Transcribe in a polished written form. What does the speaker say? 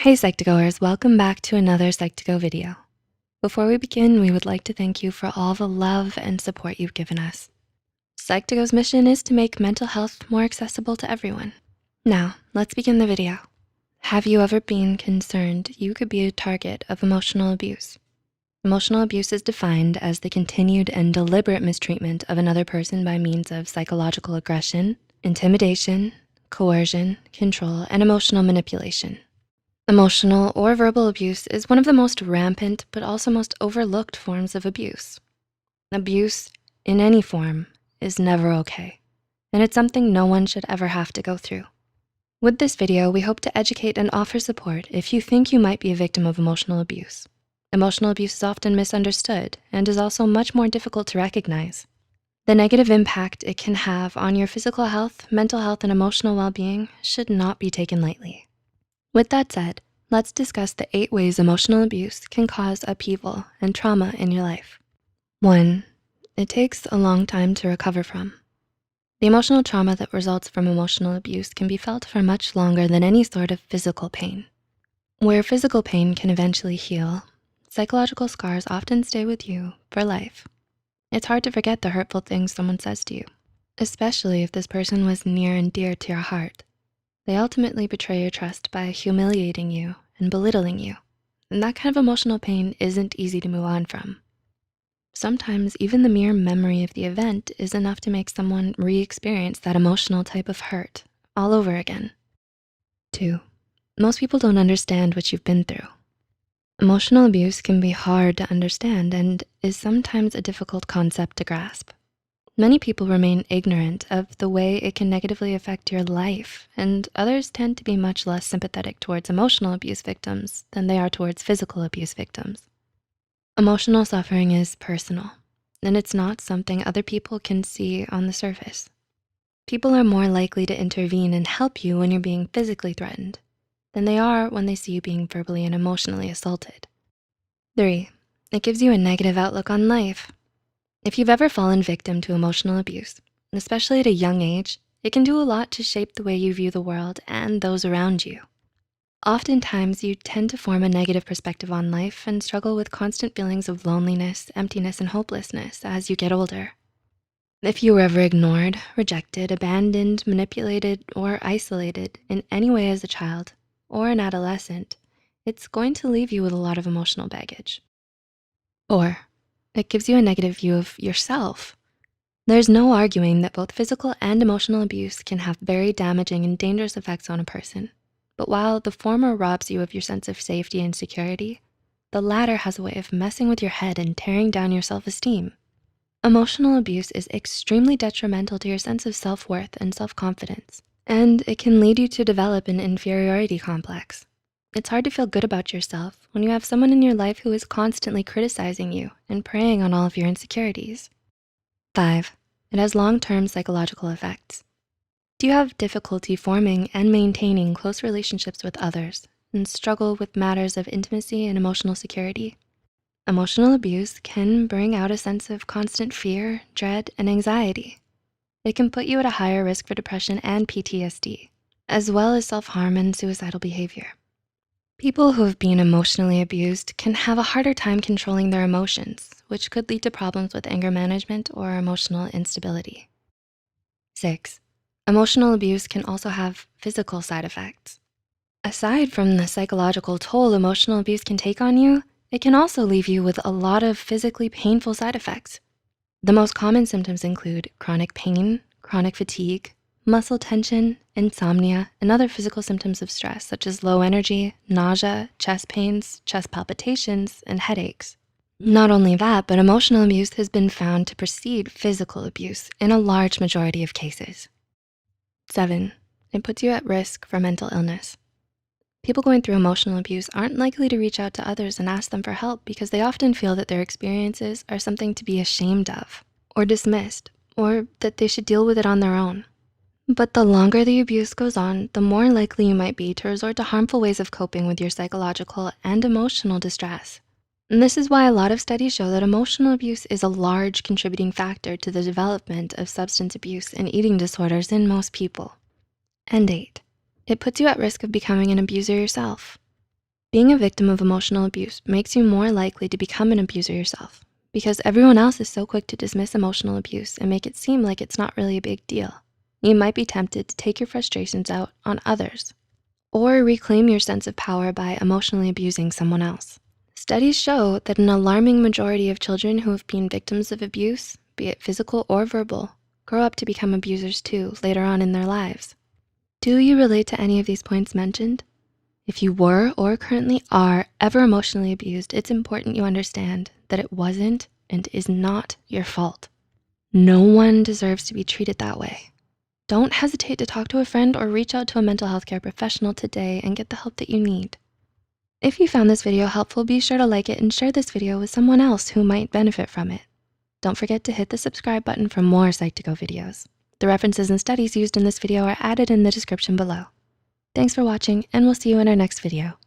Hey Psych2Goers, welcome back to another Psych2Go video. Before we begin, we would like to thank you for all the love and support you've given us. Psych2Go's mission is to make mental health more accessible to everyone. Now, let's begin the video. Have you ever been concerned you could be a target of emotional abuse? Emotional abuse is defined as the continued and deliberate mistreatment of another person by means of psychological aggression, intimidation, coercion, control, and emotional manipulation. Emotional or verbal abuse is one of the most rampant but also most overlooked forms of abuse. Abuse in any form is never okay, and it's something no one should ever have to go through. With this video, we hope to educate and offer support if you think you might be a victim of emotional abuse. Emotional abuse is often misunderstood and is also much more difficult to recognize. The negative impact it can have on your physical health, mental health, and emotional well-being should not be taken lightly. With that said, let's discuss the 8 ways emotional abuse can cause upheaval and trauma in your life. 1, it takes a long time to recover from. The emotional trauma that results from emotional abuse can be felt for much longer than any sort of physical pain. Where physical pain can eventually heal, psychological scars often stay with you for life. It's hard to forget the hurtful things someone says to you, especially if this person was near and dear to your heart. They ultimately betray your trust by humiliating you and belittling you, and that kind of emotional pain isn't easy to move on from. Sometimes even the mere memory of the event is enough to make someone re-experience that emotional type of hurt all over again. 2, most people don't understand what you've been through. Emotional abuse can be hard to understand and is sometimes a difficult concept to grasp. Many people remain ignorant of the way it can negatively affect your life, and others tend to be much less sympathetic towards emotional abuse victims than they are towards physical abuse victims. Emotional suffering is personal, and it's not something other people can see on the surface. People are more likely to intervene and help you when you're being physically threatened than they are when they see you being verbally and emotionally assaulted. 3, it gives you a negative outlook on life. If you've ever fallen victim to emotional abuse, especially at a young age, it can do a lot to shape the way you view the world and those around you. Oftentimes, you tend to form a negative perspective on life and struggle with constant feelings of loneliness, emptiness, and hopelessness as you get older. If you were ever ignored, rejected, abandoned, manipulated, or isolated in any way as a child or an adolescent, it's going to leave you with a lot of emotional baggage. 4, it gives you a negative view of yourself. There's no arguing that both physical and emotional abuse can have very damaging and dangerous effects on a person. But while the former robs you of your sense of safety and security, the latter has a way of messing with your head and tearing down your self-esteem. Emotional abuse is extremely detrimental to your sense of self-worth and self-confidence, and it can lead you to develop an inferiority complex. It's hard to feel good about yourself when you have someone in your life who is constantly criticizing you and preying on all of your insecurities. 5, it has long-term psychological effects. Do you have difficulty forming and maintaining close relationships with others and struggle with matters of intimacy and emotional security? Emotional abuse can bring out a sense of constant fear, dread, and anxiety. It can put you at a higher risk for depression and PTSD, as well as self-harm and suicidal behavior. People who have been emotionally abused can have a harder time controlling their emotions, which could lead to problems with anger management or emotional instability. 6, emotional abuse can also have physical side effects. Aside from the psychological toll emotional abuse can take on you, it can also leave you with a lot of physically painful side effects. The most common symptoms include chronic pain, chronic fatigue, muscle tension, insomnia, and other physical symptoms of stress such as low energy, nausea, chest pains, chest palpitations, and headaches. Not only that, but emotional abuse has been found to precede physical abuse in a large majority of cases. 7, it puts you at risk for mental illness. People going through emotional abuse aren't likely to reach out to others and ask them for help because they often feel that their experiences are something to be ashamed of or dismissed, or that they should deal with it on their own. But the longer the abuse goes on, the more likely you might be to resort to harmful ways of coping with your psychological and emotional distress. And this is why a lot of studies show that emotional abuse is a large contributing factor to the development of substance abuse and eating disorders in most people. And 8, it puts you at risk of becoming an abuser yourself. Being a victim of emotional abuse makes you more likely to become an abuser yourself because everyone else is so quick to dismiss emotional abuse and make it seem like it's not really a big deal. You might be tempted to take your frustrations out on others or reclaim your sense of power by emotionally abusing someone else. Studies show that an alarming majority of children who have been victims of abuse, be it physical or verbal, grow up to become abusers too later on in their lives. Do you relate to any of these points mentioned? If you were or currently are ever emotionally abused, it's important you understand that it wasn't and is not your fault. No one deserves to be treated that way. Don't hesitate to talk to a friend or reach out to a mental health care professional today and get the help that you need. If you found this video helpful, be sure to like it and share this video with someone else who might benefit from it. Don't forget to hit the subscribe button for more Psych2Go videos. The references and studies used in this video are added in the description below. Thanks for watching, and we'll see you in our next video.